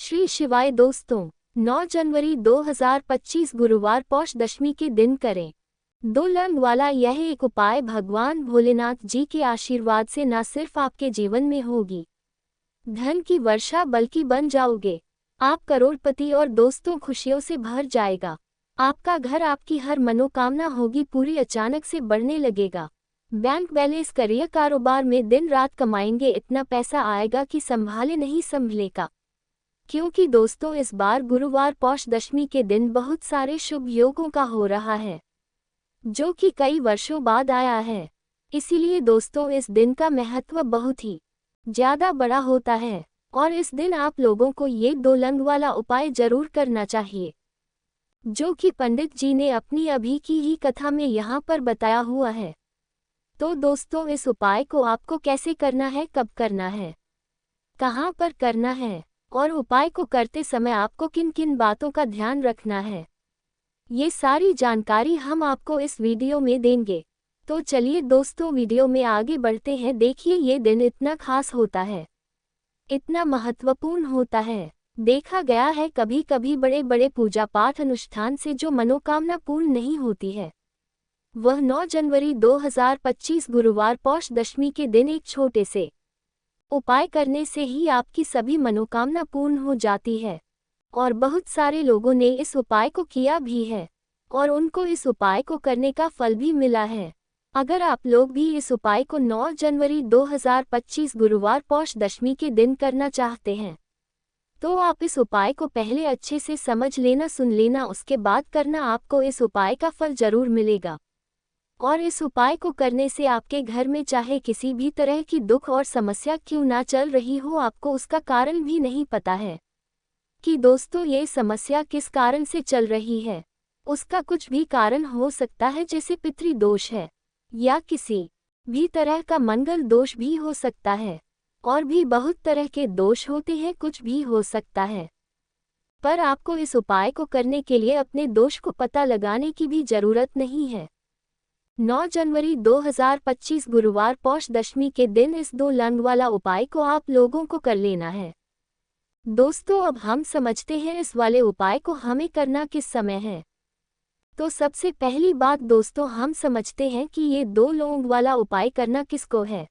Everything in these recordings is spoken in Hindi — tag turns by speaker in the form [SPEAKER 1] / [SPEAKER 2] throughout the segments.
[SPEAKER 1] श्री शिवाय दोस्तों, 9 जनवरी 2025 गुरुवार पौष दशमी के दिन करें 2 लंग वाला यह एक उपाय भगवान भोलेनाथ जी के आशीर्वाद से न सिर्फ आपके जीवन में होगी धन की वर्षा बल्कि बन जाओगे आप करोड़पति और दोस्तों खुशियों से भर जाएगा। आपका घर आपकी हर मनोकामना होगी पूरी अचानक से बढ़ने लगेगा। बैंक बैलेंस करियर कारोबार में दिन रात कमाएंगे इतना पैसा आएगा कि संभाले नहीं संभलेगा। क्योंकि दोस्तों इस बार गुरुवार पौष दशमी के दिन बहुत सारे शुभ योगों का हो रहा है जो कि कई वर्षों बाद आया है। इसीलिए दोस्तों इस दिन का महत्व बहुत ही ज्यादा बड़ा होता है और इस दिन आप लोगों को ये 2 लंग वाला उपाय जरूर करना चाहिए जो कि पंडित जी ने अपनी अभी की ही कथा में यहाँ पर बताया हुआ है। तो दोस्तों इस उपाय को आपको कैसे करना है, कब करना है, कहाँ पर करना है और उपाय को करते समय आपको किन किन बातों का ध्यान रखना है, ये सारी जानकारी हम आपको इस वीडियो में देंगे। तो चलिए दोस्तों वीडियो में आगे बढ़ते हैं। देखिए ये दिन इतना खास होता है, इतना महत्वपूर्ण होता है। देखा गया है कभी कभी बड़े बड़े पूजा पाठ अनुष्ठान से जो मनोकामना पूर्ण नहीं होती है वह 9 जनवरी 2025 गुरुवार पौष दशमी के दिन एक छोटे से उपाय करने से ही आपकी सभी मनोकामना पूर्ण हो जाती है। और बहुत सारे लोगों ने इस उपाय को किया भी है और उनको इस उपाय को करने का फल भी मिला है। अगर आप लोग भी इस उपाय को 9 जनवरी 2025 गुरुवार पौष दशमी के दिन करना चाहते हैं तो आप इस उपाय को पहले अच्छे से समझ लेना, सुन लेना, उसके बाद करना। आपको इस उपाय का फल जरूर मिलेगा और इस उपाय को करने से आपके घर में चाहे किसी भी तरह की दुख और समस्या क्यों ना चल रही हो, आपको उसका कारण भी नहीं पता है कि दोस्तों ये समस्या किस कारण से चल रही है। उसका कुछ भी कारण हो सकता है, जैसे पितृ दोष है या किसी भी तरह का मंगल दोष भी हो सकता है और भी बहुत तरह के दोष होते हैं, कुछ भी हो सकता है। पर आपको इस उपाय को करने के लिए अपने दोष को पता लगाने की भी जरूरत नहीं है। 9 जनवरी 2025 गुरुवार पौष दशमी के दिन इस 2 लंग वाला उपाय को आप लोगों को कर लेना है। दोस्तों अब हम समझते हैं इस वाले उपाय को हमें करना किस समय है। तो सबसे पहली बात दोस्तों हम समझते हैं कि ये 2 लौंग वाला उपाय करना किसको है।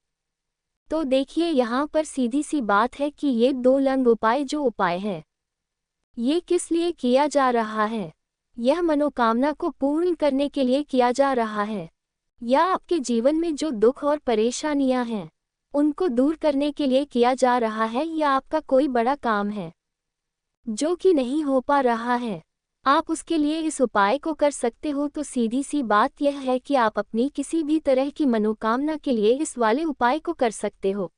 [SPEAKER 1] तो देखिए यहाँ पर सीधी सी बात है कि ये 2 लंग उपाय जो उपाय है ये किस लिए किया जा रहा है। यह मनोकामना को पूर्ण करने के लिए किया जा रहा है या आपके जीवन में जो दुख और परेशानियां हैं उनको दूर करने के लिए किया जा रहा है, या आपका कोई बड़ा काम है जो कि नहीं हो पा रहा है, आप उसके लिए इस उपाय को कर सकते हो। तो सीधी सी बात यह है कि आप अपनी किसी भी तरह की मनोकामना के लिए इस वाले उपाय को कर सकते हो।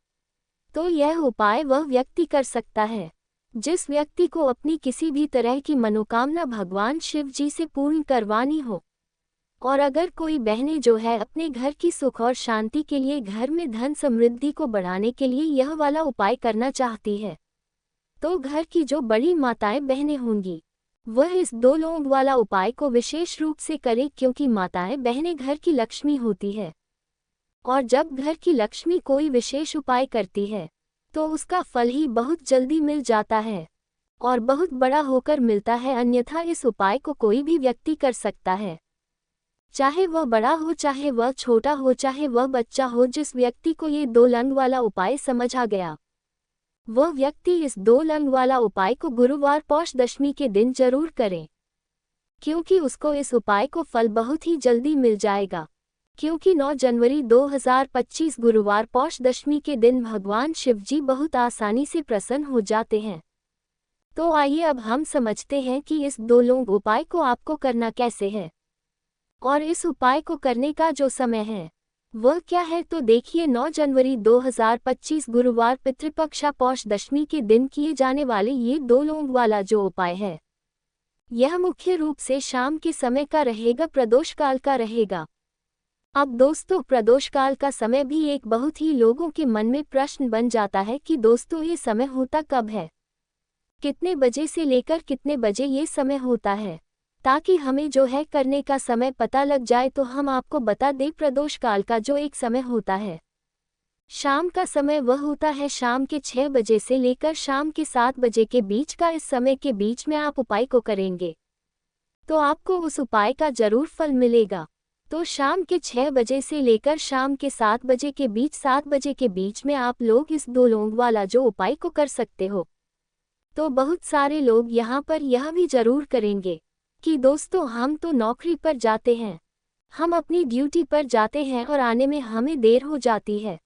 [SPEAKER 1] तो यह उपाय वह व्यक्ति कर सकता है जिस व्यक्ति को अपनी किसी भी तरह की मनोकामना भगवान शिव जी से पूर्ण करवानी हो। और अगर कोई बहनें जो है अपने घर की सुख और शांति के लिए, घर में धन समृद्धि को बढ़ाने के लिए यह वाला उपाय करना चाहती है तो घर की जो बड़ी माताएं बहनें होंगी वह इस 2 लौंग वाला उपाय को विशेष रूप से करें, क्योंकि माताएं बहनें घर की लक्ष्मी होती है और जब घर की लक्ष्मी कोई विशेष उपाय करती है तो उसका फल ही बहुत जल्दी मिल जाता है और बहुत बड़ा होकर मिलता है। अन्यथा इस उपाय को कोई भी व्यक्ति कर सकता है, चाहे वह बड़ा हो, चाहे वह छोटा हो, चाहे वह बच्चा हो। जिस व्यक्ति को ये 2 लंग वाला उपाय समझ आ गया वह व्यक्ति इस 2 लंग वाला उपाय को गुरुवार पौष दशमी के दिन जरूर करें, क्योंकि उसको इस उपाय को फल बहुत ही जल्दी मिल जाएगा। क्योंकि 9 जनवरी 2025 गुरुवार पौष दशमी के दिन भगवान शिव जी बहुत आसानी से प्रसन्न हो जाते हैं। तो आइए अब हम समझते हैं कि इस 2 लौंग उपाय को आपको करना कैसे है और इस उपाय को करने का जो समय है वह क्या है। तो देखिए 9 जनवरी 2025 गुरुवार पितृपक्षा पौष दशमी के दिन किए जाने वाले ये 2 लौंग वाला जो उपाय है यह मुख्य रूप से शाम के समय का रहेगा, प्रदोष काल का रहेगा। अब दोस्तों प्रदोष काल का समय भी एक बहुत ही लोगों के मन में प्रश्न बन जाता है कि दोस्तों ये समय होता कब है, कितने बजे से लेकर कितने बजे ये समय होता है, ताकि हमें जो है करने का समय पता लग जाए। तो हम आपको बता दें प्रदोष काल का जो एक समय होता है शाम का समय वह होता है शाम के 6 बजे से लेकर शाम के 7 बजे के बीच का। इस समय के बीच में आप उपाय को करेंगे तो आपको उस उपाय का जरूर फल मिलेगा। तो शाम के 6 बजे से लेकर शाम के 7 बजे के बीच 7 बजे के बीच में आप लोग इस 2 लौंग वाला जो उपाय को कर सकते हो। तो बहुत सारे लोग यहाँ पर यह भी जरूर करेंगे कि दोस्तों हम तो नौकरी पर जाते हैं, हम अपनी ड्यूटी पर जाते हैं और आने में हमें देर हो जाती है,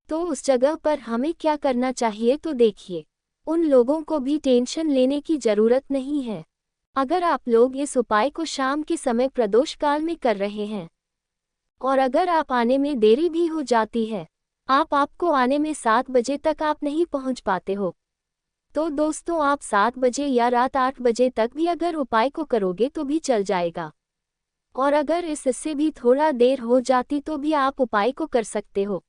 [SPEAKER 1] तो उस जगह पर हमें क्या करना चाहिए। तो देखिए, उन लोगों को भी टेंशन लेने की ज़रूरत नहीं है। अगर आप लोग इस उपाय को शाम के समय प्रदोष काल में कर रहे हैं और अगर आप आने में देरी भी हो जाती है, आपको आने में 7 बजे तक आप नहीं पहुंच पाते हो, तो दोस्तों आप 7 बजे या रात 8 बजे तक भी अगर उपाय को करोगे तो भी चल जाएगा। और अगर इससे भी थोड़ा देर हो जाती तो भी आप उपाय को कर सकते हो,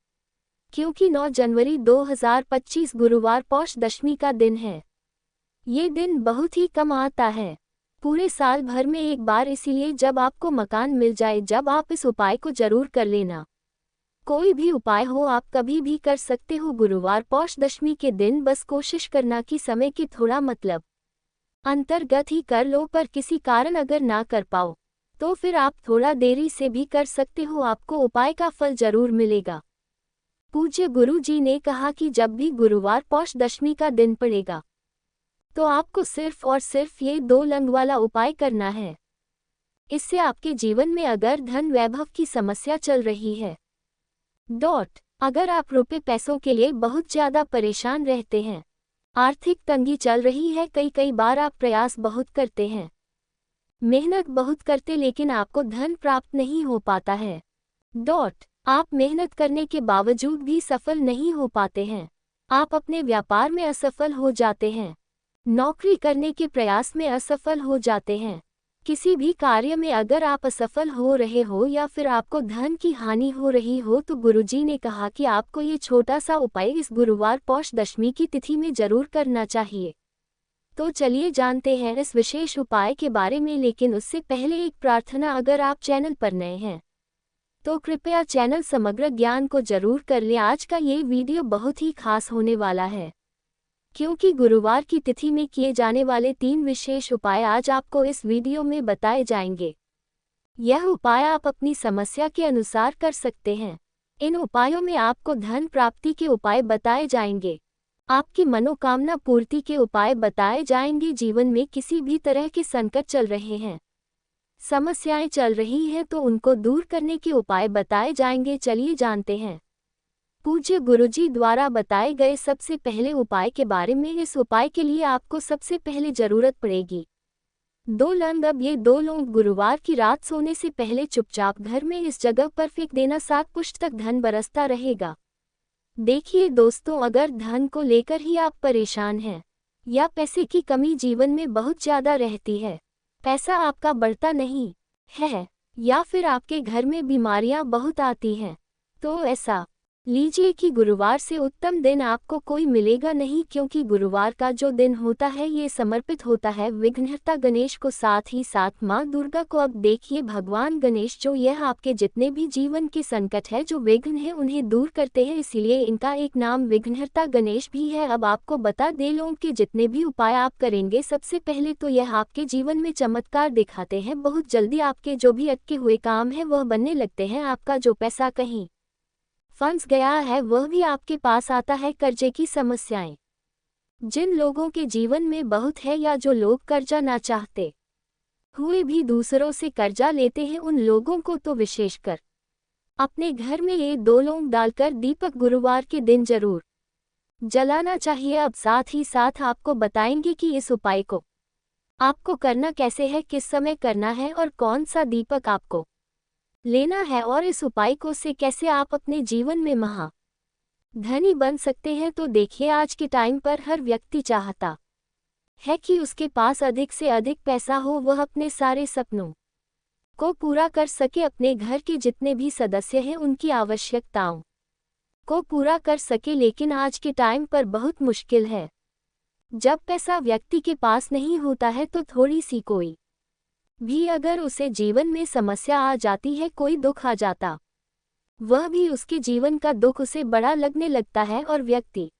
[SPEAKER 1] क्योंकि 9 जनवरी 2025 गुरुवार पौष दशमी का दिन है। ये दिन बहुत ही कम आता है पूरे साल भर में एक बार, इसीलिए जब आपको मकान मिल जाए जब आप इस उपाय को जरूर कर लेना। कोई भी उपाय हो आप कभी भी कर सकते हो गुरुवार पौष दशमी के दिन, बस कोशिश करना कि समय की थोड़ा मतलब अंतर्गत ही कर लो, पर किसी कारण अगर ना कर पाओ तो फिर आप थोड़ा देरी से भी कर सकते हो, आपको उपाय का फल जरूर मिलेगा। पूज्य गुरु जी ने कहा कि जब भी गुरुवार पौष दशमी का दिन पड़ेगा तो आपको सिर्फ और सिर्फ ये 2 लौंग वाला उपाय करना है। इससे आपके जीवन में अगर धन वैभव की समस्या चल रही है अगर आप रुपए पैसों के लिए बहुत ज़्यादा परेशान रहते हैं, आर्थिक तंगी चल रही है, कई बार आप प्रयास बहुत करते हैं, मेहनत बहुत करते, लेकिन आपको धन प्राप्त नहीं हो पाता है आप मेहनत करने के बावजूद भी सफल नहीं हो पाते हैं, आप अपने व्यापार में असफल हो जाते हैं, नौकरी करने के प्रयास में असफल हो जाते हैं, किसी भी कार्य में अगर आप असफल हो रहे हो या फिर आपको धन की हानि हो रही हो, तो गुरुजी ने कहा कि आपको ये छोटा सा उपाय इस गुरुवार पौष दशमी की तिथि में जरूर करना चाहिए। तो चलिए जानते हैं इस विशेष उपाय के बारे में, लेकिन उससे पहले एक प्रार्थना, अगर आप चैनल पर नए हैं तो कृपया चैनल समग्र ज्ञान को जरूर कर लें। आज का ये वीडियो बहुत ही खास होने वाला है, क्योंकि गुरुवार की तिथि में किए जाने वाले 3 विशेष उपाय आज आपको इस वीडियो में बताए जाएंगे। यह उपाय आप अपनी समस्या के अनुसार कर सकते हैं। इन उपायों में आपको धन प्राप्ति के उपाय बताए जाएंगे, आपकी मनोकामना पूर्ति के उपाय बताए जाएंगे। जीवन में किसी भी तरह के संकट चल रहे हैं, समस्याएं चल रही हैं, तो उनको दूर करने के उपाय बताए जाएंगे। चलिए जानते हैं पूज्य गुरुजी द्वारा बताए गए सबसे पहले उपाय के बारे में। इस उपाय के लिए आपको सबसे पहले जरूरत पड़ेगी 2 लौंग। अब ये 2 लौंग गुरुवार की रात सोने से पहले चुपचाप घर में इस जगह पर फेंक देना, 7 पुष्ट तक धन बरसता रहेगा। देखिए दोस्तों, अगर धन को लेकर ही आप परेशान हैं या पैसे की कमी जीवन में बहुत ज़्यादा रहती है, पैसा आपका बढ़ता नहीं है या फिर आपके घर में बीमारियां बहुत आती हैं, तो ऐसा लीजिए कि गुरुवार से उत्तम दिन आपको कोई मिलेगा नहीं, क्योंकि गुरुवार का जो दिन होता है ये समर्पित होता है विघ्नहर्ता गणेश को, साथ ही साथ माँ दुर्गा को। अब देखिए, भगवान गणेश जो यह आपके जितने भी जीवन के संकट है, जो विघ्न है, उन्हें दूर करते हैं, इसीलिए इनका एक नाम विघ्नहर्ता गणेश भी है। अब आपको बता दे लूं कि जितने भी उपाय आप करेंगे, सबसे पहले तो यह आपके जीवन में चमत्कार दिखाते हैं। बहुत जल्दी आपके जो भी अटके हुए काम है वह बनने लगते हैं, आपका जो पैसा कहीं फंस गया है वह भी आपके पास आता है। कर्जे की समस्याएं जिन लोगों के जीवन में बहुत है या जो लोग कर्जा ना चाहते हुए भी दूसरों से कर्जा लेते हैं, उन लोगों को तो विशेषकर अपने घर में ये 2 लौंग डालकर दीपक गुरुवार के दिन जरूर जलाना चाहिए। अब साथ ही साथ आपको बताएंगे कि इस उपाय को आपको करना कैसे है, किस समय करना है और कौन सा दीपक आपको लेना है, और इस उपाय को से कैसे आप अपने जीवन में महा धनी बन सकते हैं। तो देखिए, आज के टाइम पर हर व्यक्ति चाहता है कि उसके पास अधिक से अधिक पैसा हो, वह अपने सारे सपनों को पूरा कर सके, अपने घर के जितने भी सदस्य हैं उनकी आवश्यकताओं को पूरा कर सके। लेकिन आज के टाइम पर बहुत मुश्किल है, जब पैसा व्यक्ति के पास नहीं होता है तो थोड़ी सी कोई भी अगर उसे जीवन में समस्या आ जाती है, कोई दुख आ जाता वह भी उसके जीवन का दुख उसे बड़ा लगने लगता है और व्यक्ति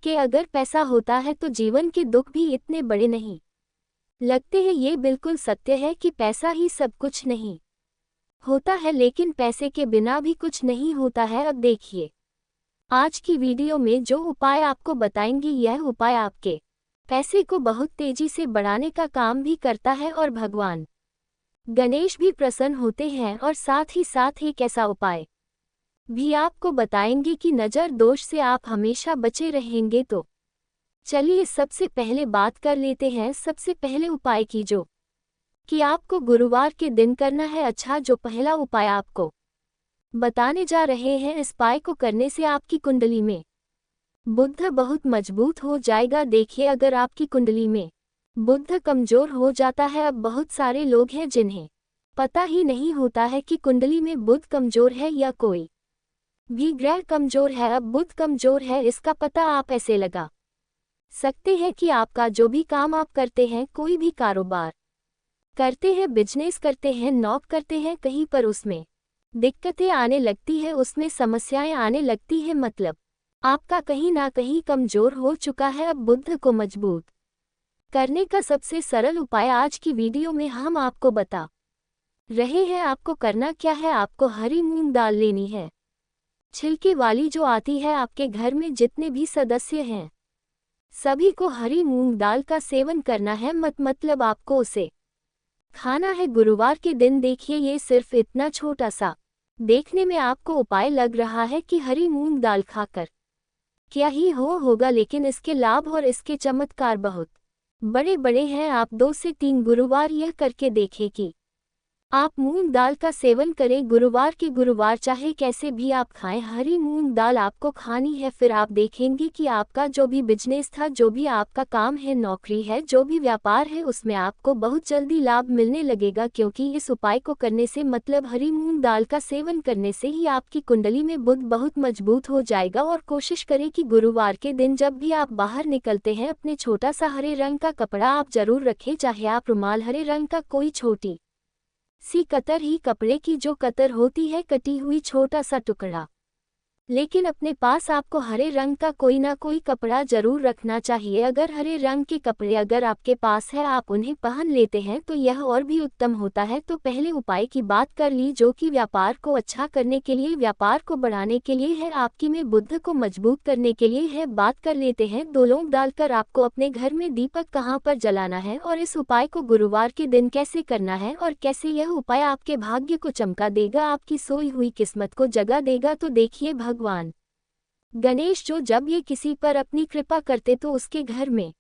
[SPEAKER 1] के अगर पैसा होता है तो जीवन के दुख भी इतने बड़े नहीं लगते हैं। ये बिल्कुल सत्य है कि पैसा ही सब कुछ नहीं होता है, लेकिन पैसे के बिना भी कुछ नहीं होता है। अब देखिए आज की वीडियो में जो उपाय आपको बताएंगे, यह उपाय आपके पैसे को बहुत तेजी से बढ़ाने का काम भी करता है और भगवान गणेश भी प्रसन्न होते हैं। और साथ ही साथ एक ऐसा उपाय भी आपको बताएंगे कि नज़र दोष से आप हमेशा बचे रहेंगे। तो चलिए सबसे पहले बात कर लेते हैं सबसे पहले उपाय की, जो कि आपको गुरुवार के दिन करना है। अच्छा, जो पहला उपाय आपको बताने जा रहे हैं, इस उपाय को करने से आपकी कुंडली में बुध बहुत मजबूत हो जाएगा। देखिए अगर आपकी कुंडली में बुध कमजोर हो जाता है, अब बहुत सारे लोग हैं जिन्हें पता ही नहीं होता है कि कुंडली में बुध कमजोर है या कोई भी ग्रह कमजोर है। अब बुध कमजोर है, इसका पता आप ऐसे लगा सकते हैं कि आपका जो भी काम आप करते हैं, कोई भी कारोबार करते हैं, बिजनेस करते हैं, नौकरी करते हैं, कहीं पर उसमें दिक्कतें आने लगती है, उसमें समस्याएं आने लगती है, मतलब आपका कहीं ना कहीं कमजोर हो चुका है। अब बुध को मजबूत करने का सबसे सरल उपाय आज की वीडियो में हम आपको बता रहे हैं। आपको करना क्या है, आपको हरी मूंग दाल लेनी है, छिलके वाली जो आती है। आपके घर में जितने भी सदस्य हैं सभी को हरी मूंग दाल का सेवन करना है, मतलब आपको उसे खाना है गुरुवार के दिन। देखिए ये सिर्फ इतना छोटा सा देखने में आपको उपाय लग रहा है कि हरी मूंग दाल खाकर क्या ही होगा, लेकिन इसके लाभ और इसके चमत्कार बहुत बड़े बड़े हैं। आप 2 से 3 गुरुवार यह करके देखें कि आप मूंग दाल का सेवन करें गुरुवार के गुरुवार, चाहे कैसे भी आप खाएं, हरी मूंग दाल आपको खानी है। फिर आप देखेंगे कि आपका जो भी बिजनेस था, जो भी आपका काम है, नौकरी है, जो भी व्यापार है, उसमें आपको बहुत जल्दी लाभ मिलने लगेगा। क्योंकि इस उपाय को करने से, मतलब हरी मूंग दाल का सेवन करने से ही आपकी कुंडली में बुध बहुत मजबूत हो जाएगा। और कोशिश करें कि गुरुवार के दिन जब भी आप बाहर निकलते हैं, अपने छोटा सा हरे रंग का कपड़ा आप जरूर रखें, चाहे आप रुमाल, हरे रंग का कोई छोटी सी कतर ही कपड़े की जो कतर होती है, कटी हुई छोटा सा टुकड़ा, लेकिन अपने पास आपको हरे रंग का कोई ना कोई कपड़ा जरूर रखना चाहिए। अगर हरे रंग के कपड़े अगर आपके पास है, आप उन्हें पहन लेते हैं तो यह और भी उत्तम होता है। तो पहले उपाय की बात कर ली, जो कि व्यापार को अच्छा करने के लिए, व्यापार को बढ़ाने के लिए है, आपकी में बुध को मजबूत करने के लिए है। बात कर लेते हैं 2 लौंग डालकर आपको अपने घर में दीपक कहाँ पर जलाना है और इस उपाय को गुरुवार के दिन कैसे करना है और कैसे यह उपाय आपके भाग्य को चमका देगा, आपकी सोई हुई किस्मत को जगा देगा। तो देखिए भगवान गणेश जो जब ये किसी पर अपनी कृपा करते तो उसके घर में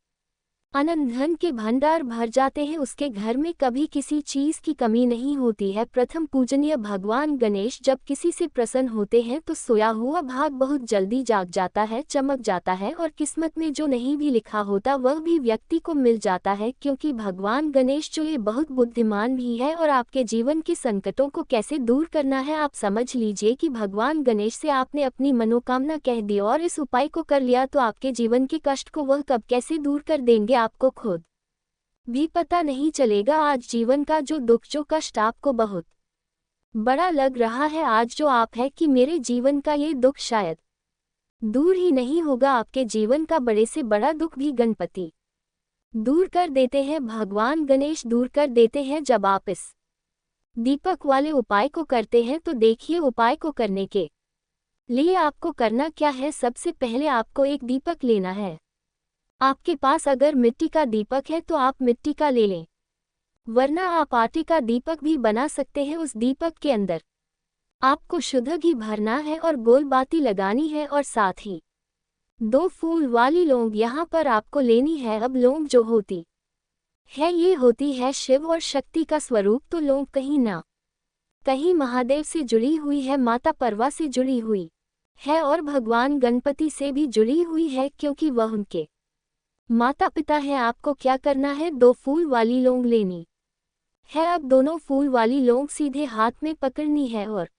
[SPEAKER 1] अनंत धन के भंडार भर जाते हैं, उसके घर में कभी किसी चीज की कमी नहीं होती है। प्रथम पूजनीय भगवान गणेश जब किसी से प्रसन्न होते हैं तो सोया हुआ भाग बहुत जल्दी जाग जाता है, चमक जाता है और किस्मत में जो नहीं भी लिखा होता वह भी व्यक्ति को मिल जाता है। क्योंकि भगवान गणेश जो ये बहुत बुद्धिमान भी है और आपके जीवन के संकटों को कैसे दूर करना है आप समझ लीजिए कि भगवान गणेश से आपने अपनी मनोकामना कह दी और इस उपाय को कर लिया तो आपके जीवन के कष्ट को वह कब कैसे दूर कर देंगे आपको खुद भी पता नहीं चलेगा। आज जीवन का जो दुख, जो कष्ट आपको बहुत बड़ा लग रहा है, आज जो आप है कि मेरे जीवन का ये दुख शायद दूर ही नहीं होगा, आपके जीवन का बड़े से बड़ा दुख भी गणपति दूर कर देते हैं, भगवान गणेश दूर कर देते हैं जब आप इस दीपक वाले उपाय को करते हैं। तो देखिए उपाय को करने के लिए आपको करना क्या है। सबसे पहले आपको एक दीपक लेना है, आपके पास अगर मिट्टी का दीपक है तो आप मिट्टी का ले लें, वरना आप आटे का दीपक भी बना सकते हैं। उस दीपक के अंदर आपको शुद्ध घी भरना है और गोल बाती लगानी है और साथ ही 2 फूल वाली लौंग यहाँ पर आपको लेनी है। अब लौंग जो होती है ये होती है शिव और शक्ति का स्वरूप, तो लौंग कहीं ना कहीं महादेव से जुड़ी हुई है, माता परवा से जुड़ी हुई है और भगवान गणपति से भी जुड़ी हुई है, क्योंकि वह उनके माता पिता है। आपको क्या करना है, 2 फूल वाली लौंग लेनी है। अब दोनों फूल वाली लौंग सीधे हाथ में पकड़नी है और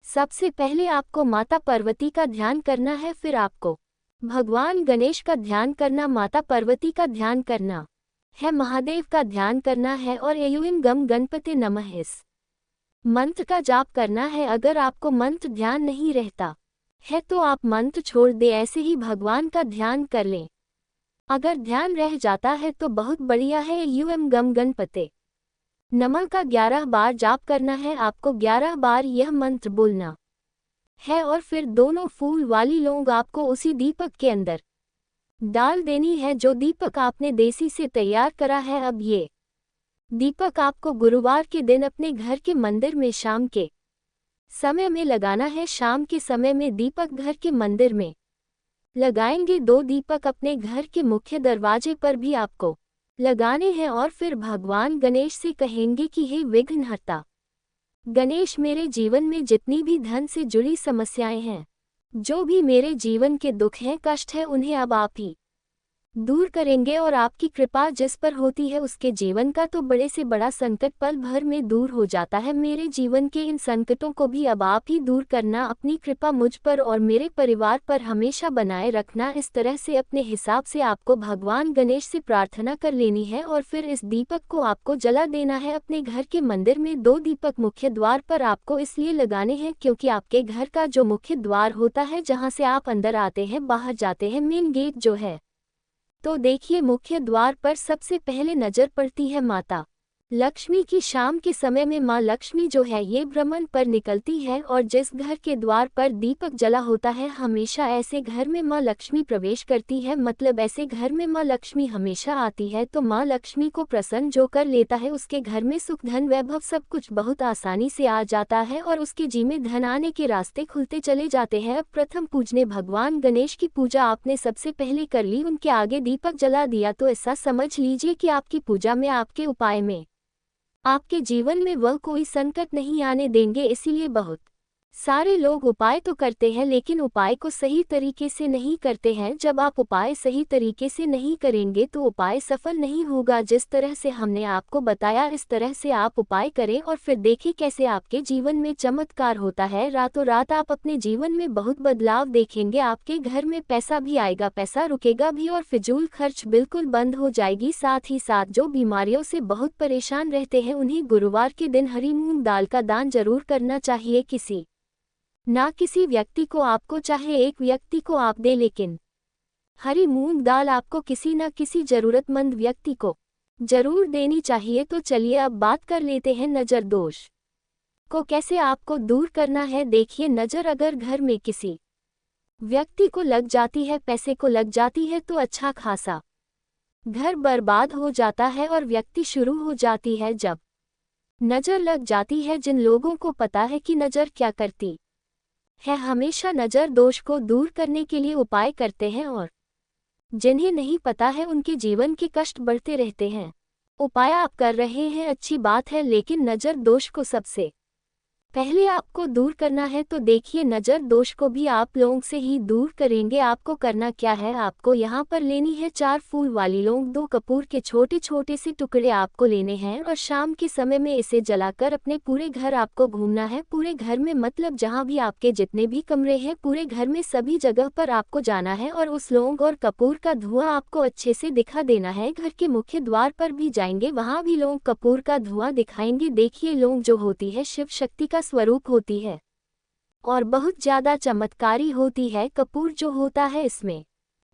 [SPEAKER 1] सबसे पहले आपको माता पार्वती का ध्यान करना है, फिर आपको भगवान गणेश का ध्यान करना, माता पार्वती का ध्यान करना है, महादेव का ध्यान करना है और एयूं गम गणपति नमः इस मंत्र का जाप करना है। अगर आपको मंत्र ध्यान नहीं रहता है तो आप मंत्र छोड़ दे, ऐसे ही भगवान का ध्यान कर लें। अगर ध्यान रह जाता है तो बहुत बढ़िया है। यूएम गम गणपते नमः का 11 बार जाप करना है। आपको 11 बार यह मंत्र बोलना है और फिर दोनों फूल वाली लौंग आपको उसी दीपक के अंदर डाल देनी है, जो दीपक आपने देसी से तैयार करा है। अब ये दीपक आपको गुरुवार के दिन अपने घर के मंदिर में शाम के समय में लगाना है। शाम के समय में दीपक घर के मंदिर में लगाएंगे। 2 दीपक अपने घर के मुख्य दरवाजे पर भी आपको लगाने हैं और फिर भगवान गणेश से कहेंगे कि हे विघ्नहर्ता गणेश, मेरे जीवन में जितनी भी धन से जुड़ी समस्याएं हैं, जो भी मेरे जीवन के दुख हैं, कष्ट है, उन्हें अब आप ही दूर करेंगे। और आपकी कृपा जिस पर होती है उसके जीवन का तो बड़े से बड़ा संकट पल भर में दूर हो जाता है। मेरे जीवन के इन संकटों को भी अब आप ही दूर करना। अपनी कृपा मुझ पर और मेरे परिवार पर हमेशा बनाए रखना। इस तरह से अपने हिसाब से आपको भगवान गणेश से प्रार्थना कर लेनी है और फिर इस दीपक को आपको जला देना है। अपने घर के मंदिर में 2 दीपक मुख्य द्वार पर आपको इसलिए लगाने हैं क्योंकि आपके घर का जो मुख्य द्वार होता है, जहाँ से आप अंदर आते हैं बाहर जाते हैं, मेन गेट जो है, तो देखिए मुख्य द्वार पर सबसे पहले नजर पड़ती है माता लक्ष्मी की। शाम के समय में माँ लक्ष्मी जो है ये भ्रमण पर निकलती है और जिस घर के द्वार पर दीपक जला होता है, हमेशा ऐसे घर में माँ लक्ष्मी प्रवेश करती है। मतलब ऐसे घर में माँ लक्ष्मी हमेशा आती है। तो माँ लक्ष्मी को प्रसन्न जो कर लेता है, उसके घर में सुख धन वैभव सब कुछ बहुत आसानी से आ जाता है और उसके जी में धन आने के रास्ते खुलते चले जाते हैं। अब प्रथम पूजने भगवान गणेश की पूजा आपने सबसे पहले कर ली, उनके आगे दीपक जला दिया, तो ऐसा समझ लीजिए कि आपकी पूजा में, आपके उपाय में, आपके जीवन में वह कोई संकट नहीं आने देंगे। इसीलिए बहुत सारे लोग उपाय तो करते हैं लेकिन उपाय को सही तरीके से नहीं करते हैं। जब आप उपाय सही तरीके से नहीं करेंगे तो उपाय सफल नहीं होगा। जिस तरह से हमने आपको बताया इस तरह से आप उपाय करें और फिर देखें कैसे आपके जीवन में चमत्कार होता है। रातों रात आप अपने जीवन में बहुत बदलाव देखेंगे। आपके घर में पैसा भी आएगा, पैसा रुकेगा भी और फिजूल खर्च बिल्कुल बंद हो जाएगी। साथ ही साथ जो बीमारियों से बहुत परेशान रहते हैं उन्हें गुरुवार के दिन हरी मूंग दाल का दान जरूर करना चाहिए। किसी व्यक्ति को आपको, चाहे एक व्यक्ति को आप दे, लेकिन हरी मूंग दाल आपको किसी न किसी जरूरतमंद व्यक्ति को जरूर देनी चाहिए। तो चलिए अब बात कर लेते हैं नजर दोष को कैसे आपको दूर करना है। देखिए, नजर अगर घर में किसी व्यक्ति को लग जाती है, पैसे को लग जाती है, तो अच्छा खासा घर बर्बाद हो जाता है और व्यक्ति शुरू हो जाती है। जब नजर लग जाती है, जिन लोगों को पता है कि नजर क्या करती है, हमेशा नजर दोष को दूर करने के लिए उपाय करते हैं और जिन्हें नहीं पता है उनके जीवन के कष्ट बढ़ते रहते हैं। उपाय आप कर रहे हैं, अच्छी बात है, लेकिन नजर दोष को सबसे पहले आपको दूर करना है। तो देखिए, नजर दोष को भी आप लौंग से ही दूर करेंगे। आपको करना क्या है, आपको यहाँ पर लेनी है 4 फूल वाली लौंग, 2 कपूर के छोटे छोटे से टुकड़े आपको लेने हैं और शाम के समय में इसे जलाकर अपने पूरे घर आपको घूमना है। पूरे घर में, मतलब जहाँ भी आपके जितने भी कमरे हैं, पूरे घर में सभी जगह पर आपको जाना है और उस लौंग और कपूर का धुआं आपको अच्छे से दिखा देना है। घर के मुख्य द्वार पर भी जाएंगे, वहाँ भी लौंग कपूर का धुआं दिखाएंगे। देखिए, लौंग जो होती है शिव शक्ति का स्वरूप होती है और बहुत ज्यादा चमत्कारी होती है। कपूर जो होता है इसमें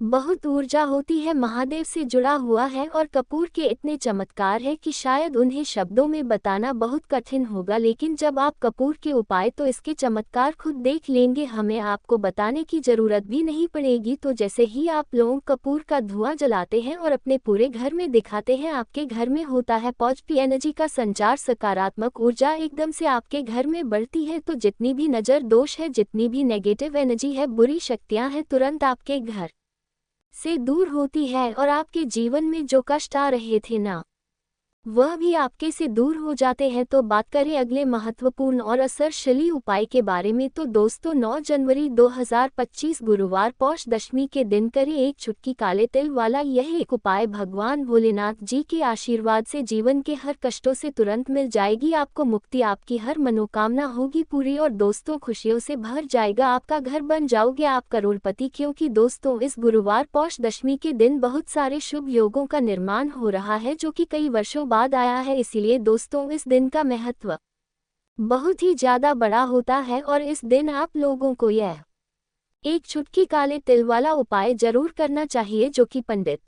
[SPEAKER 1] बहुत ऊर्जा होती है, महादेव से जुड़ा हुआ है और कपूर के इतने चमत्कार है कि शायद उन्हें शब्दों में बताना बहुत कठिन होगा। लेकिन जब आप कपूर के उपाय, तो इसके चमत्कार खुद देख लेंगे, हमें आपको बताने की जरूरत भी नहीं पड़ेगी। तो जैसे ही आप लौंग कपूर का धुआं जलाते हैं और अपने पूरे घर में दिखाते हैं, आपके घर में होता है पॉजिटिव एनर्जी का संचार, सकारात्मक ऊर्जा एकदम से आपके घर में बढ़ती है। तो जितनी भी नजर दोष है, जितनी भी नेगेटिव एनर्जी है, बुरी शक्तियां हैं, तुरंत आपके घर से दूर होती है और आपके जीवन में जो कष्ट आ रहे थे ना, वह भी आपके से दूर हो जाते हैं। तो बात करें अगले महत्वपूर्ण और असरशील उपाय के बारे में, तो दोस्तों 9 जनवरी 2025 गुरुवार पौष दशमी के दिन करें एक चुटकी काले तिल वाला यह एक उपाय। भगवान भोलेनाथ जी के आशीर्वाद से जीवन के हर कष्टों से तुरंत मिल जाएगी आपको मुक्ति, आपकी हर मनोकामना होगी पूरी और दोस्तों खुशियों से भर जाएगा आपका घर, बन जाओगे आप करोड़पति। क्योंकि दोस्तों इस गुरुवार पौष दशमी के दिन बहुत सारे शुभ योगों का निर्माण हो रहा है जो कि कई वर्षों बाद आया है। इसीलिए दोस्तों इस दिन का महत्व बहुत ही ज्यादा बड़ा होता है और इस दिन आप लोगों को यह एक चुटकी काले तिल वाला उपाय जरूर करना चाहिए जो कि पंडित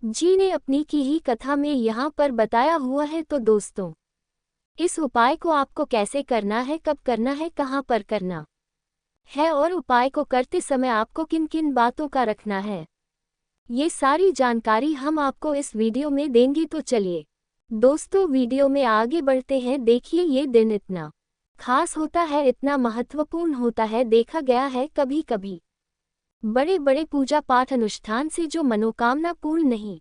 [SPEAKER 1] जी ने अपनी की ही कथा में यहाँ पर बताया हुआ है। तो दोस्तों, इस उपाय को आपको कैसे करना है, कब करना है, कहाँ पर करना है और उपाय को करते समय आपको किन किन बातों का रखना है, ये सारी जानकारी हम आपको इस वीडियो में देंगे। तो चलिए दोस्तों, वीडियो में आगे बढ़ते हैं। देखिए, ये दिन इतना खास होता है, इतना महत्वपूर्ण होता है। देखा गया है कभी कभी बड़े बड़े पूजा पाठ अनुष्ठान से जो मनोकामना पूर्ण नहीं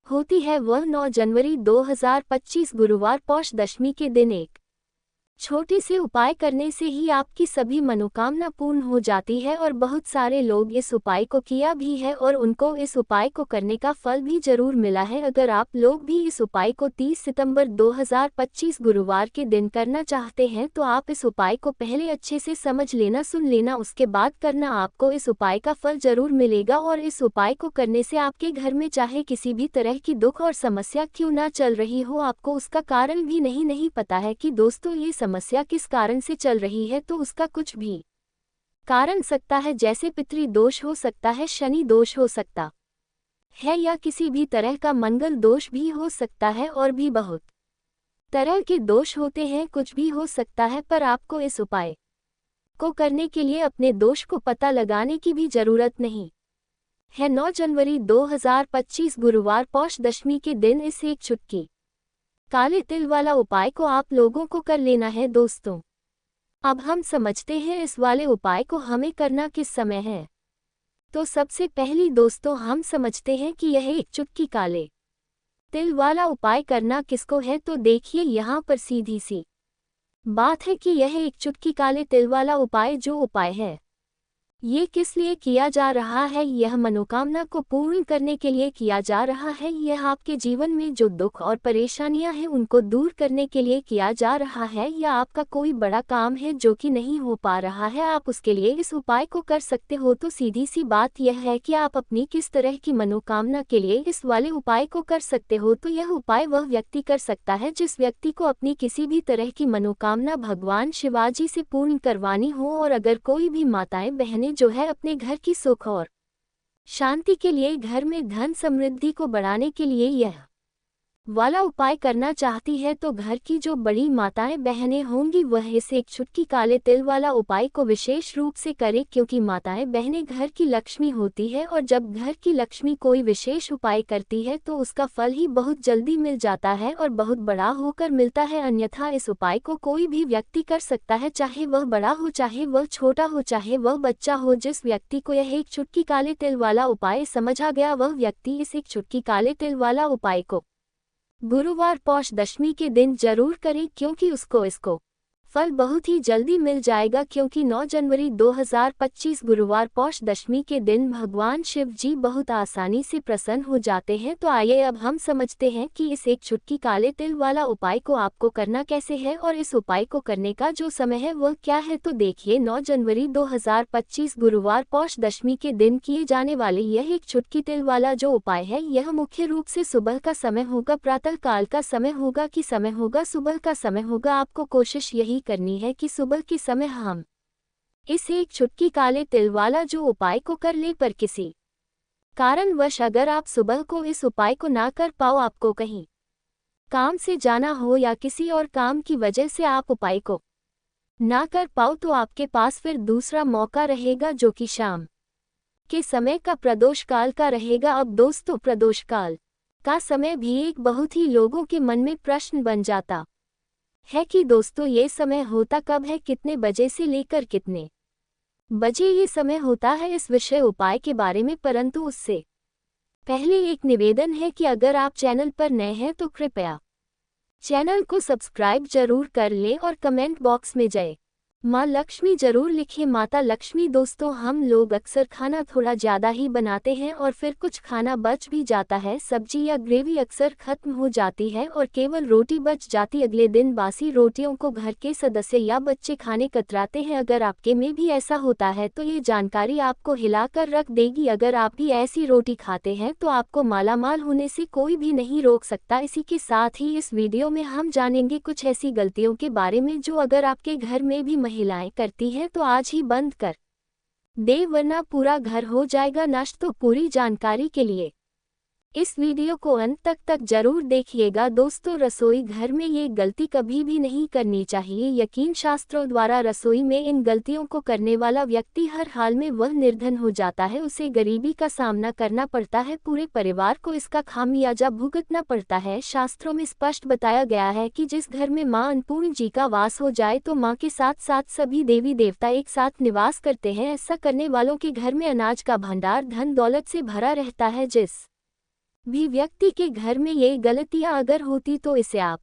[SPEAKER 1] होती है, वह 9 जनवरी 2025 गुरुवार पौष दशमी के दिन एक छोटे से उपाय करने से ही आपकी सभी मनोकामना पूर्ण हो जाती है। और बहुत सारे लोग इस उपाय को किया भी है और उनको इस उपाय को करने का फल भी जरूर मिला है। अगर आप लोग भी इस उपाय को 30 सितंबर 2025 गुरुवार के दिन करना चाहते हैं तो आप इस उपाय को पहले अच्छे से समझ लेना, सुन लेना, उसके बाद करना। आपको इस उपाय का फल जरूर मिलेगा और इस उपाय को करने से आपके घर में चाहे किसी भी तरह की दुख और समस्या क्यों ना चल रही हो, आपको उसका कारण भी नहीं पता है कि दोस्तों ये समस्या किस कारण से चल रही है, तो उसका कुछ भी कारण सकता है, जैसे पितृ दोष हो सकता है, शनि दोष हो सकता है या किसी भी तरह का मंगल दोष भी हो सकता है और भी बहुत तरह के दोष होते हैं, कुछ भी हो सकता है। पर आपको इस उपाय को करने के लिए अपने दोष को पता लगाने की भी जरूरत नहीं है। 9 जनवरी 2025 गुरुवार पौष दशमी के दिन इस एक चुटकी काले तिल वाला उपाय को आप लोगों को कर लेना है। दोस्तों, अब हम समझते हैं इस वाले उपाय को हमें करना किस समय है। तो सबसे पहली दोस्तों, हम समझते हैं कि यह एक चुटकी काले तिल वाला उपाय करना किसको है। तो देखिए, यहाँ पर सीधी सी बात है कि यह एक चुटकी काले तिल वाला उपाय जो उपाय है, ये किस लिए किया जा रहा है। यह मनोकामना को पूर्ण करने के लिए किया जा रहा है। यह आपके जीवन में जो दुख और परेशानियां हैं उनको दूर करने के लिए किया जा रहा है। या आपका कोई बड़ा काम है जो कि नहीं हो पा रहा है, आप उसके लिए इस उपाय को कर सकते हो। तो सीधी सी बात यह है कि आप अपनी किस तरह की मनोकामना के लिए इस वाले उपाय को कर सकते हो। तो यह उपाय वह व्यक्ति कर सकता है जिस व्यक्ति को अपनी किसी भी तरह की मनोकामना भगवान शिवाजी से पूर्ण करवानी हो। और अगर कोई भी माताएं बहनें जो है अपने घर की सुख और शांति के लिए, घर में धन समृद्धि को बढ़ाने के लिए यह वाला उपाय करना चाहती है, तो घर की जो बड़ी माताएं बहनें होंगी वह इस एक चुटकी काले तिल वाला उपाय को विशेष रूप से करें, क्योंकि माताएं बहनें घर की लक्ष्मी होती है और जब घर की लक्ष्मी कोई विशेष उपाय करती है तो उसका फल ही बहुत जल्दी मिल जाता है और बहुत बड़ा होकर मिलता है। अन्यथा इस उपाय को कोई भी व्यक्ति कर सकता है, चाहे वह बड़ा हो, चाहे वह छोटा हो, चाहे वह बच्चा हो। जिस व्यक्ति को यह एक चुटकी काले तिल वाला उपाय समझ आ गया, वह व्यक्ति इस एक चुटकी काले तिल वाला उपाय को गुरुवार पौष दशमी के दिन जरूर करें, क्योंकि उसको इसको फल बहुत ही जल्दी मिल जाएगा। क्योंकि 9 जनवरी 2025 गुरुवार पौष दशमी के दिन भगवान शिव जी बहुत आसानी से प्रसन्न हो जाते हैं। तो आइए अब हम समझते हैं कि इस एक चुटकी काले तिल वाला उपाय को आपको करना कैसे है और इस उपाय को करने का जो समय है वह क्या है। तो देखिए, 9 जनवरी 2025 गुरुवार पौष दशमी के दिन किए जाने वाले यह एक चुटकी तिल वाला जो उपाय है, यह मुख्य रूप से सुबह का समय होगा, प्रातः काल का समय होगा कि समय होगा, सुबह का समय होगा। आपको कोशिश यही करनी है कि सुबह के समय हम इस एक चुटकी काले तिल वाला जो उपाय को कर ले। पर किसी कारणवश अगर आप सुबह को इस उपाय को ना कर पाओ, आपको कहीं काम से जाना हो या किसी और काम की वजह से आप उपाय को ना कर पाओ, तो आपके पास फिर दूसरा मौका रहेगा जो कि शाम के समय का प्रदोष काल का रहेगा। अब दोस्तों, प्रदोष काल का समय भी एक बहुत ही लोगों के मन में प्रश्न बन जाता है कि दोस्तों ये समय होता कब है, कितने बजे से लेकर कितने बजे ये समय होता है, इस विषय उपाय के बारे में। परंतु उससे पहले एक निवेदन है कि अगर आप चैनल पर नए हैं तो कृपया चैनल को सब्सक्राइब जरूर कर लें और कमेंट बॉक्स में जय माँ लक्ष्मी जरूर लिखिए। माता लक्ष्मी दोस्तों, हम लोग अक्सर खाना थोड़ा ज़्यादा ही बनाते हैं और फिर कुछ खाना बच भी जाता है। सब्जी या ग्रेवी अक्सर खत्म हो जाती है और केवल रोटी बच जाती। अगले दिन बासी रोटियों को घर के सदस्य या बच्चे खाने कतराते हैं। अगर आपके में भी ऐसा होता है तो ये जानकारी आपको हिलाकर रख देगी। अगर आप भी ऐसी रोटी खाते हैं तो आपको मालामाल होने से कोई भी नहीं रोक सकता। इसी के साथ ही इस वीडियो में हम जानेंगे कुछ ऐसी गलतियों के बारे में जो अगर आपके घर में भी महिलाएं करती हैं तो आज ही बंद कर दे, वरना पूरा घर हो जाएगा नष्ट। तो पूरी जानकारी के लिए इस वीडियो को अंत तक जरूर देखिएगा। दोस्तों, रसोई घर में ये गलती कभी भी नहीं करनी चाहिए। यकीन शास्त्रों द्वारा रसोई में इन गलतियों को करने वाला व्यक्ति हर हाल में वह निर्धन हो जाता है, उसे गरीबी का सामना करना पड़ता है, पूरे परिवार को इसका खामियाजा भुगतना पड़ता है। शास्त्रों में स्पष्ट बताया गया है कि जिस घर में मां अन्नपूर्णा जी का वास हो जाए तो मां के साथ साथ सभी देवी देवता एक साथ निवास करते हैं। ऐसा करने वालों के घर में अनाज का भंडार धन दौलत से भरा रहता है। जिस भी व्यक्ति के घर में ये गलतियां अगर होती तो इसे आप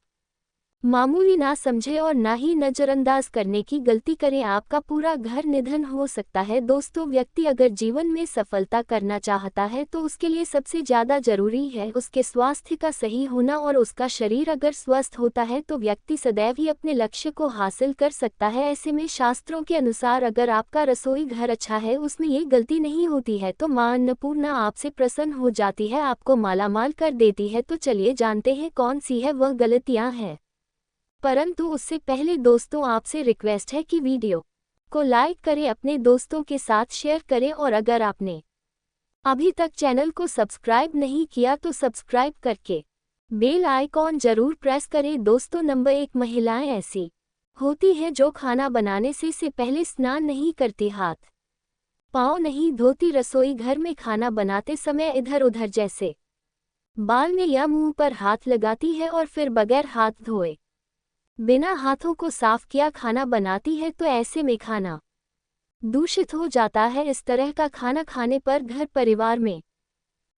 [SPEAKER 1] मामूली ना समझे और ना ही नजरअंदाज करने की गलती करें, आपका पूरा घर निधन हो सकता है। दोस्तों, व्यक्ति अगर जीवन में सफलता करना चाहता है तो उसके लिए सबसे ज़्यादा जरूरी है उसके स्वास्थ्य का सही होना, और उसका शरीर अगर स्वस्थ होता है तो व्यक्ति सदैव ही अपने लक्ष्य को हासिल कर सकता है। ऐसे में शास्त्रों के अनुसार अगर आपका रसोई घर अच्छा है, उसमें ये गलती नहीं होती है, तो माँ अन्नपूर्णा आपसे प्रसन्न हो जाती है, आपको मालामाल कर देती है। तो चलिए जानते हैं कौन सी है वह गलतियाँ हैं। परंतु उससे पहले दोस्तों, आपसे रिक्वेस्ट है कि वीडियो को लाइक करें, अपने दोस्तों के साथ शेयर करें, और अगर आपने अभी तक चैनल को सब्सक्राइब नहीं किया तो सब्सक्राइब करके बेल आइकॉन जरूर प्रेस करें। दोस्तों, नंबर 1, महिलाएं ऐसी होती हैं जो खाना बनाने से पहले स्नान नहीं करती, हाथ पाँव नहीं धोती, रसोई घर में खाना बनाते समय इधर उधर जैसे बाल में या मुंह पर हाथ लगाती है और फिर बगैर हाथ धोए बिना हाथों को साफ किया खाना बनाती है, तो ऐसे में खाना दूषित हो जाता है। इस तरह का खाना खाने पर घर परिवार में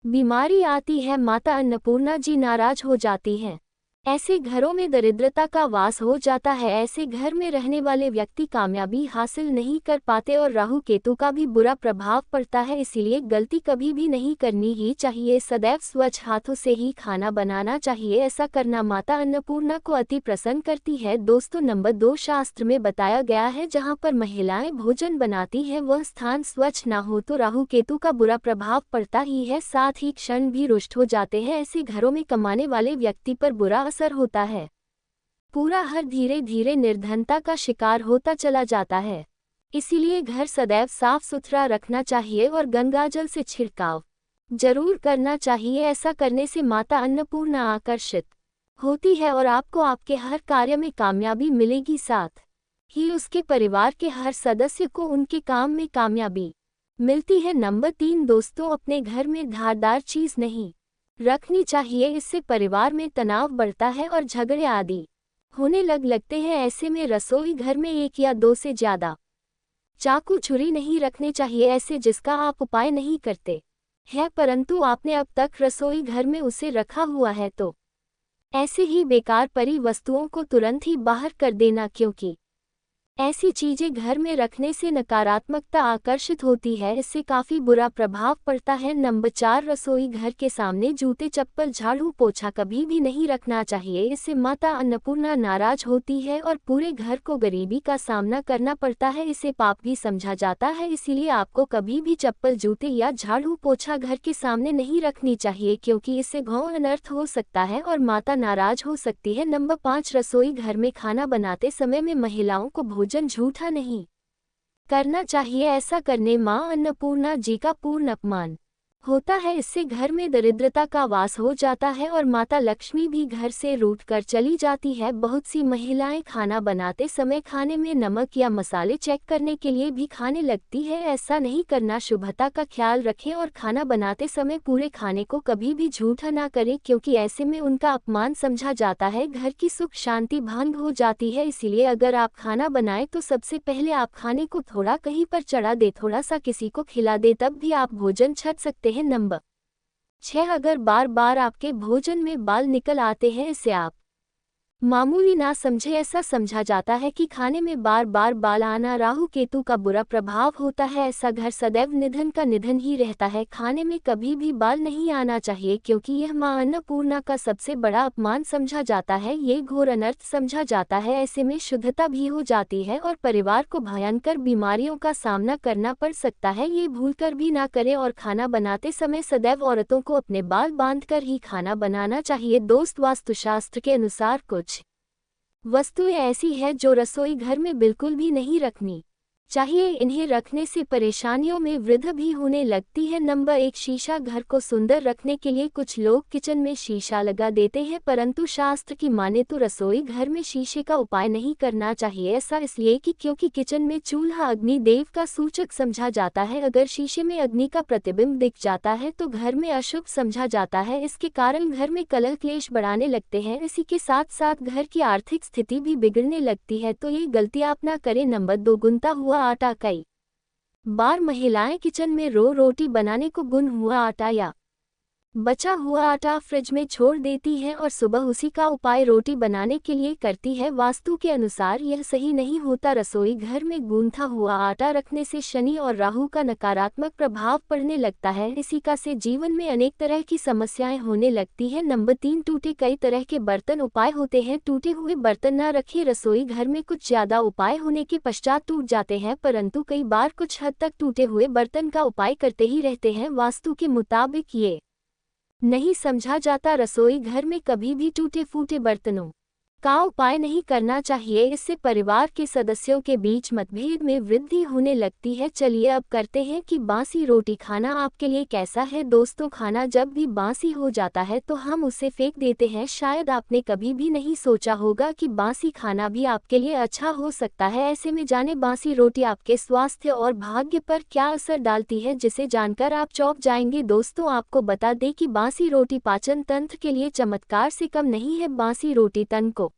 [SPEAKER 1] बीमारी आती है, माता अन्नपूर्णा जी नाराज हो जाती हैं। ऐसे घरों में दरिद्रता का वास हो जाता है। ऐसे घर में रहने वाले व्यक्ति कामयाबी हासिल नहीं कर पाते और राहु केतु का भी बुरा प्रभाव पड़ता है। इसीलिए गलती कभी भी नहीं करनी ही चाहिए, सदैव स्वच्छ हाथों से ही खाना बनाना चाहिए। ऐसा करना माता अन्नपूर्णा को अति प्रसन्न करती है। दोस्तों, नंबर 2, शास्त्र में बताया गया है जहाँ पर महिलाएं भोजन बनाती हैं वह स्थान स्वच्छ ना हो तो राहु केतु का बुरा प्रभाव पड़ता ही है, साथ ही क्षण भी रुष्ट हो जाते हैं। ऐसे घरों में कमाने वाले व्यक्ति पर बुरा असर होता है, पूरा घर धीरे धीरे निर्धनता का शिकार होता चला जाता है। इसीलिए घर सदैव साफ सुथरा रखना चाहिए और गंगाजल से छिड़काव जरूर करना चाहिए। ऐसा करने से माता अन्नपूर्णा आकर्षित होती है और आपको आपके हर कार्य में कामयाबी मिलेगी, साथ ही उसके परिवार के हर सदस्य को उनके काम में कामयाबी मिलती है। नंबर 3, दोस्तों, अपने घर में धारदार चीज नहीं रखनी चाहिए, इससे परिवार में तनाव बढ़ता है और झगड़े आदि होने लगते हैं। ऐसे में रसोई घर में 1 या 2 से ज्यादा चाकू छुरी नहीं रखने चाहिए, ऐसे जिसका आप उपाय नहीं करते हैं परंतु आपने अब तक रसोई घर में उसे रखा हुआ है, तो ऐसे ही बेकार पड़ी वस्तुओं को तुरंत ही बाहर कर देना, क्योंकि ऐसी चीजें घर में रखने से नकारात्मकता आकर्षित होती है, इससे काफी बुरा प्रभाव पड़ता है। नंबर 4, रसोई घर के सामने जूते चप्पल झाड़ू पोछा कभी भी नहीं रखना चाहिए, इससे माता अन्नपूर्णा नाराज होती है और पूरे घर को गरीबी का सामना करना पड़ता है, इसे पाप भी समझा जाता है। इसीलिए आपको कभी भी चप्पल जूते या झाड़ू पोछा घर के सामने नहीं रखनी चाहिए, क्योंकि इससे घोर अनर्थ हो सकता है और माता नाराज हो सकती है। नंबर 5, रसोई घर में खाना बनाते समय में महिलाओं को भोजन झूठा नहीं करना चाहिए, ऐसा करने मां अन्नपूर्णा जी का पूर्ण अपमान होता है। इससे घर में दरिद्रता का वास हो जाता है और माता लक्ष्मी भी घर से रूठ कर चली जाती है। बहुत सी महिलाएं खाना बनाते समय खाने में नमक या मसाले चेक करने के लिए भी खाने लगती है, ऐसा नहीं करना। शुभता का ख्याल रखें और खाना बनाते समय पूरे खाने को कभी भी झूठा ना करें, क्योंकि ऐसे में उनका अपमान समझा जाता है, घर की सुख शांति भंग हो जाती है। इसीलिए अगर आप खाना बनाएं तो सबसे पहले आप खाने को थोड़ा कहीं पर चढ़ा दे, थोड़ा सा किसी को खिला दे, तब भी आप भोजन छक सकते हैं। नंबर 6, अगर बार बार आपके भोजन में बाल निकल आते हैं, इसे आप मामूली ना समझे। ऐसा समझा जाता है कि खाने में बार बार बाल आना राहु केतु का बुरा प्रभाव होता है। ऐसा घर सदैव निधन का निधन ही रहता है। खाने में कभी भी बाल नहीं आना चाहिए क्योंकि यह मां अन्नपूर्णा का सबसे बड़ा अपमान समझा जाता है। ये घोर अनर्थ समझा जाता है। ऐसे में शुद्धता भी हो जाती है और परिवार को भयंकर बीमारियों का सामना करना पड़ सकता है। ये भूलकर भी ना करें और खाना बनाते समय सदैव औरतों को अपने बाल बांधकर ही खाना बनाना चाहिए। दोस्त, वास्तुशास्त्र के अनुसार कुछ वस्तुएं ऐसी हैं जो रसोई घर में बिल्कुल भी नहीं रखनी चाहिए। इन्हें रखने से परेशानियों में वृद्धि भी होने लगती है। नंबर 1, शीशा। घर को सुंदर रखने के लिए कुछ लोग किचन में शीशा लगा देते हैं, परंतु शास्त्र की माने तो रसोई घर में शीशे का उपाय नहीं करना चाहिए। ऐसा इसलिए कि क्योंकि किचन में चूल्हा अग्नि देव का सूचक समझा जाता है। अगर शीशे में अग्नि का प्रतिबिंब दिख जाता है तो घर में अशुभ समझा जाता है। इसके कारण घर में कलह क्लेश बढ़ाने लगते हैं। इसी के साथ साथ घर की आर्थिक स्थिति भी बिगड़ने लगती है। तो ये गलती आप ना करें। नंबर 2, गुनता हुआ आटा। कई बार महिलाएं किचन में रोटी बनाने को गुन हुआ आटा या बचा हुआ आटा फ्रिज में छोड़ देती है और सुबह उसी का उपाय रोटी बनाने के लिए करती है। वास्तु के अनुसार यह सही नहीं होता। रसोई घर में गूंथा हुआ आटा रखने से शनि और राहु का नकारात्मक प्रभाव पड़ने लगता है। इसी का से जीवन में अनेक तरह की समस्याएं होने लगती है। नंबर 3, टूटे। कई तरह के बर्तन उपाय होते हैं। टूटे हुए बर्तन न रखें। रसोई घर में कुछ ज्यादा उपाय होने के पश्चात टूट जाते हैं, परंतु कई बार कुछ हद तक टूटे हुए बर्तन का उपाय करते ही रहते हैं। वास्तु के मुताबिक ये नहीं समझा जाता रसोई घर में कभी भी टूटे फूटे बर्तनों का उपाय नहीं करना चाहिए। इससे परिवार के सदस्यों के बीच मतभेद में वृद्धि होने लगती है। चलिए अब करते हैं कि बासी रोटी खाना आपके लिए कैसा है। दोस्तों, खाना जब भी बासी हो जाता है तो हम उसे फेंक देते हैं। शायद आपने कभी भी नहीं सोचा होगा कि बासी खाना भी आपके लिए अच्छा हो सकता है। ऐसे में जाने बासी रोटी आपके स्वास्थ्य और भाग्य पर क्या असर डालती है, जिसे जानकर आप चौंक जाएंगे। दोस्तों, आपको बता दें कि बासी रोटी पाचन तंत्र के लिए चमत्कार से कम नहीं है। बासी रोटी तन को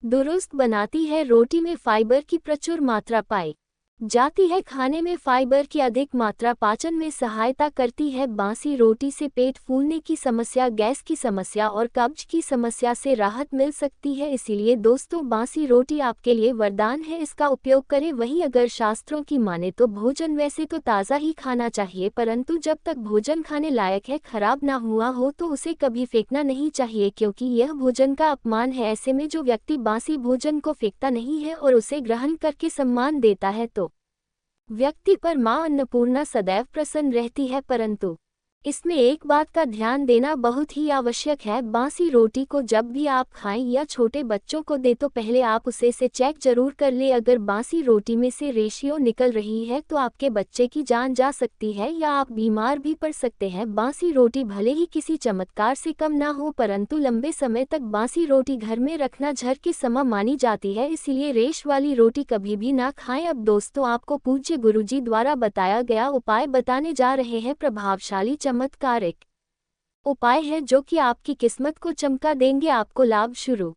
[SPEAKER 1] दुरुस्त बनाती है। रोटी में फाइबर की प्रचुर मात्रा पाई जाती है। खाने में फाइबर की अधिक मात्रा पाचन में सहायता करती है। बासी रोटी से पेट फूलने की समस्या, गैस की समस्या और कब्ज की समस्या से राहत मिल सकती है। इसीलिए दोस्तों, बासी रोटी आपके लिए वरदान है, इसका उपयोग करें। वहीं अगर शास्त्रों की माने तो भोजन वैसे तो ताज़ा ही खाना चाहिए, परंतु जब तक भोजन खाने लायक है, खराब ना हुआ हो, तो उसे कभी फेंकना नहीं चाहिए, क्योंकि यह भोजन का अपमान है। ऐसे में जो व्यक्ति बासी भोजन को फेंकता नहीं है और उसे ग्रहण करके सम्मान देता है तो व्यक्ति पर मां अन्नपूर्णा सदैव प्रसन्न रहती है। परंतु इसमें एक बात का ध्यान देना बहुत ही आवश्यक है। बासी रोटी को जब भी आप खाएं या छोटे बच्चों को दे तो पहले आप उसे से चेक जरूर कर ले। अगर बासी रोटी में से रेशियो निकल रही है तो आपके बच्चे की जान जा सकती है या आप बीमार भी पड़ सकते हैं। बासी रोटी भले ही किसी चमत्कार से कम ना हो, परंतु लंबे समय तक बासी रोटी घर में रखना जहर के समान मानी जाती है। इसलिए रेश वाली रोटी कभी भी ना खाएं। अब दोस्तों, आपको पूज्य गुरुजी द्वारा बताया गया उपाय बताने जा रहे हैं। प्रभावशाली चमत्कारिक उपाय है जो कि आपकी किस्मत को चमका देंगे। आपको लाभ शुरू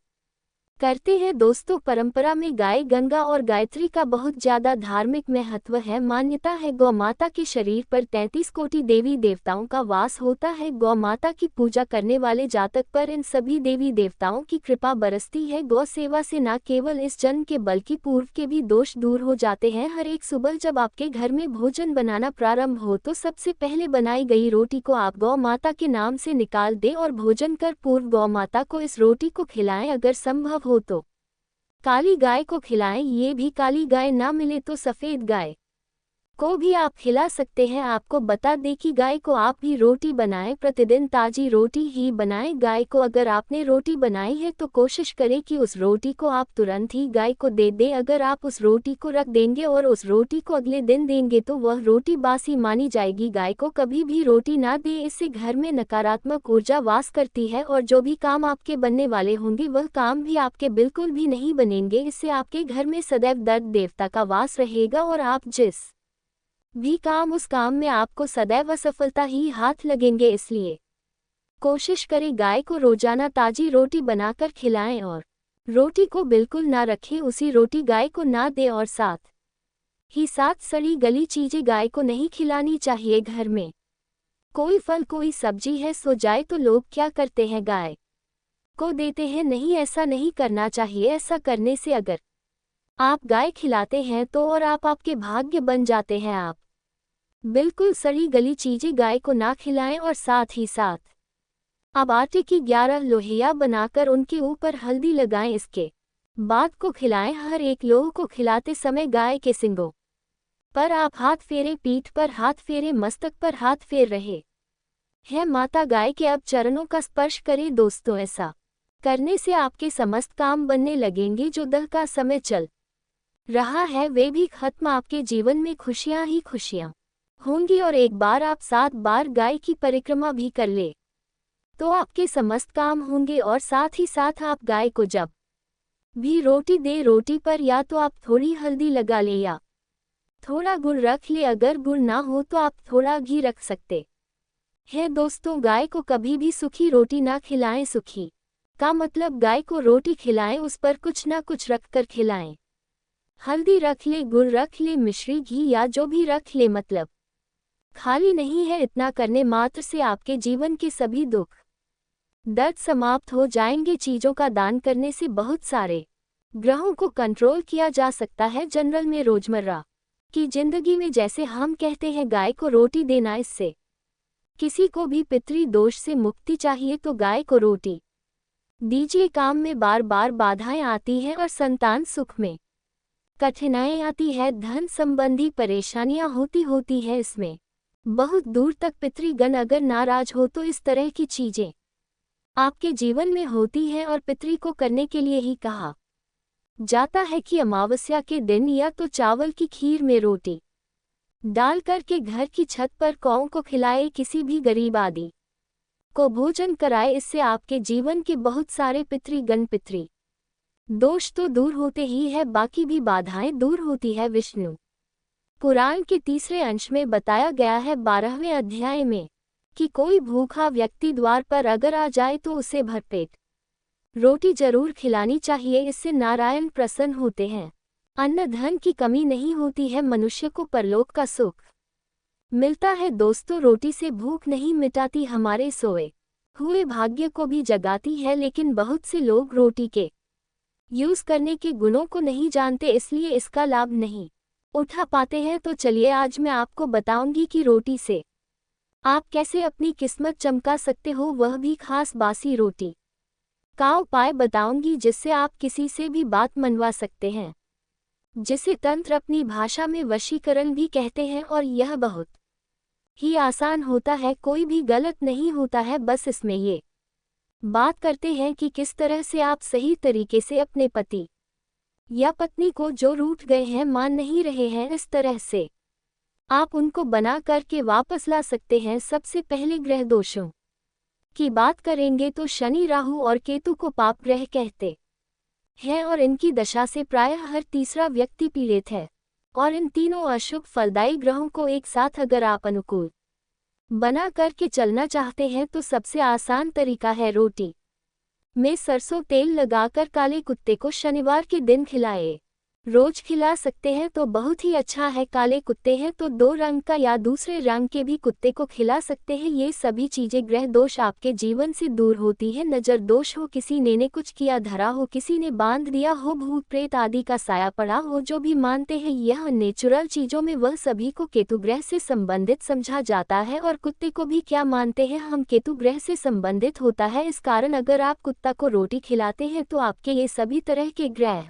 [SPEAKER 1] करते हैं। दोस्तों, परंपरा में गाय गंगा और गायत्री का बहुत ज्यादा धार्मिक महत्व है। मान्यता है गौ माता के शरीर पर 33 कोटि देवी देवताओं का वास होता है। गौ माता की पूजा करने वाले जातक पर इन सभी देवी देवताओं की कृपा बरसती है। गौ सेवा से न केवल इस जन्म के बल्कि पूर्व के भी दोष दूर हो जाते हैं। हर एक सुबह जब आपके घर में भोजन बनाना प्रारंभ हो तो सबसे पहले बनाई गई रोटी को आप गौ माता के नाम से निकाल दें और भोजन कर पूर्व गौ माता को इस रोटी को खिलाएं। अगर संभव हो तो काली गाय को खिलाएं। ये भी काली गाय ना मिले तो सफेद गाय को भी आप खिला सकते हैं। आपको बता दें कि गाय को आप भी रोटी बनाएं। प्रतिदिन ताजी रोटी ही बनाएं। गाय को अगर आपने रोटी बनाई है तो कोशिश करें कि उस रोटी को आप तुरंत ही गाय को दे दें। अगर आप उस रोटी को रख देंगे और उस रोटी को अगले दिन देंगे तो वह रोटी बासी मानी जाएगी। गाय को कभी भी रोटी ना दें, इससे घर में नकारात्मक ऊर्जा वास करती है और जो भी काम आपके बनने वाले होंगे वह काम भी आपके बिल्कुल भी नहीं बनेंगे। इससे आपके घर में सदैव दर्द देवता का वास रहेगा और आप जिस भी काम उस काम में आपको सदैव असफलता ही हाथ लगेंगे। इसलिए कोशिश करें गाय को रोजाना ताजी रोटी बनाकर खिलाएं और रोटी को बिल्कुल ना रखें, उसी रोटी गाय को ना दें और साथ ही साथ सड़ी गली चीजें गाय को नहीं खिलानी चाहिए। घर में कोई फल कोई सब्जी है सो जाए तो लोग क्या करते हैं, गाय को देते हैं। नहीं, ऐसा नहीं करना चाहिए। ऐसा करने से अगर आप गाय खिलाते हैं तो और आपके भाग्य बन जाते हैं। आप बिल्कुल सड़ी गली चीजें गाय को ना खिलाएं और साथ ही साथ अब आटे की 11 लोहिया बनाकर उनके ऊपर हल्दी लगाएं। इसके बाद को खिलाएं। हर एक लोह को खिलाते समय गाय के सींगों पर आप हाथ फेरे, पीठ पर हाथ फेरे, मस्तक पर हाथ फेर रहे हैं माता गाय के। अब चरणों का स्पर्श करें दोस्तों। ऐसा करने से आपके समस्त काम बनने लगेंगे। जो दह का समय चल रहा है वे भी खत्म। आपके जीवन में खुशियां ही खुशियां होंगी। और एक बार आप 7 बार गाय की परिक्रमा भी कर ले तो आपके समस्त काम होंगे। और साथ ही साथ आप गाय को जब भी रोटी दे, रोटी पर या तो आप थोड़ी हल्दी लगा ले या थोड़ा गुड़ रख ले। अगर गुड़ ना हो तो आप थोड़ा घी रख सकते हैं दोस्तों। गाय को कभी भी सूखी रोटी ना खिलाएं। सूखी का मतलब गाय को रोटी खिलाएं, उस पर कुछ ना कुछ रखकर खिलाएं। हल्दी रख ले, गुड़ रख ले, मिश्री, घी या जो भी रख ले, मतलब खाली नहीं है। इतना करने मात्र से आपके जीवन के सभी दुख दर्द समाप्त हो जाएंगे। चीजों का दान करने से बहुत सारे ग्रहों को कंट्रोल किया जा सकता है। जनरल में रोजमर्रा की जिंदगी में जैसे हम कहते हैं गाय को रोटी देना, इससे किसी को भी पितृ दोष से मुक्ति चाहिए तो गाय को रोटी दीजिए। काम में बार बार बाधाएं आती हैं और संतान सुख में कठिनाई आती है, धन संबंधी परेशानियां होती है। इसमें बहुत दूर तक पितृगण अगर नाराज हो तो इस तरह की चीजें आपके जीवन में होती है। और पितृ को करने के लिए ही कहा जाता है कि अमावस्या के दिन या तो चावल की खीर में रोटी डाल करके घर की छत पर कौओं को खिलाए, किसी भी गरीब आदि को भोजन कराए। इससे आपके जीवन के बहुत सारे पितृगण पितृ दोष तो दूर होते ही है, बाकी भी बाधाएं दूर होती है। विष्णु पुराण के 3रे अंश में बताया गया है 12वें अध्याय में कि कोई भूखा व्यक्ति द्वार पर अगर आ जाए तो उसे भरपेट रोटी जरूर खिलानी चाहिए। इससे नारायण प्रसन्न होते हैं। अन्न धन की कमी नहीं होती है, मनुष्य को परलोक का सुख मिलता है। दोस्तों, रोटी से भूख नहीं मिटाती, हमारे सोए हुए भाग्य को भी जगाती है। लेकिन बहुत से लोग रोटी के यूज करने के गुणों को नहीं जानते, इसलिए इसका लाभ नहीं उठा पाते हैं। तो चलिए आज मैं आपको बताऊंगी कि रोटी से आप कैसे अपनी किस्मत चमका सकते हो, वह भी खास बासी रोटी का उपाय बताऊंगी जिससे आप किसी से भी बात मनवा सकते हैं, जिसे तंत्र अपनी भाषा में वशीकरण भी कहते हैं। और यह बहुत ही आसान होता है, कोई भी गलत नहीं होता है। बस इसमें ये बात करते हैं कि किस तरह से आप सही तरीके से अपने पति या पत्नी को जो रूठ गए हैं, मान नहीं रहे हैं, इस तरह से आप उनको बना करके वापस ला सकते हैं। सबसे पहले ग्रह दोषों की बात करेंगे तो शनि, राहु और केतु को पाप ग्रह कहते हैं और इनकी दशा से प्रायः हर तीसरा व्यक्ति पीड़ित है। और इन तीनों अशुभ फलदायी ग्रहों को एक साथ अगर आप अनुकूल बना करके चलना चाहते हैं तो सबसे आसान तरीका है रोटी में सरसों तेल लगाकर काले कुत्ते को शनिवार के दिन खिलाए। रोज खिला सकते हैं तो बहुत ही अच्छा है। काले कुत्ते हैं तो 2 रंग का या दूसरे रंग के भी कुत्ते को खिला सकते हैं। ये सभी चीजें ग्रह दोष आपके जीवन से दूर होती है। नजर दोष हो, किसी ने कुछ किया धरा हो, किसी ने बांध दिया हो, भूत प्रेत आदि का साया पड़ा हो, जो भी मानते हैं यह नेचुरल चीजों में वह सभी को केतु ग्रह से संबंधित समझा जाता है। और कुत्ते को भी क्या मानते हैं हम, केतु ग्रह से संबंधित होता है। इस कारण अगर आप कुत्ता को रोटी खिलाते हैं तो आपके ये सभी तरह के ग्रह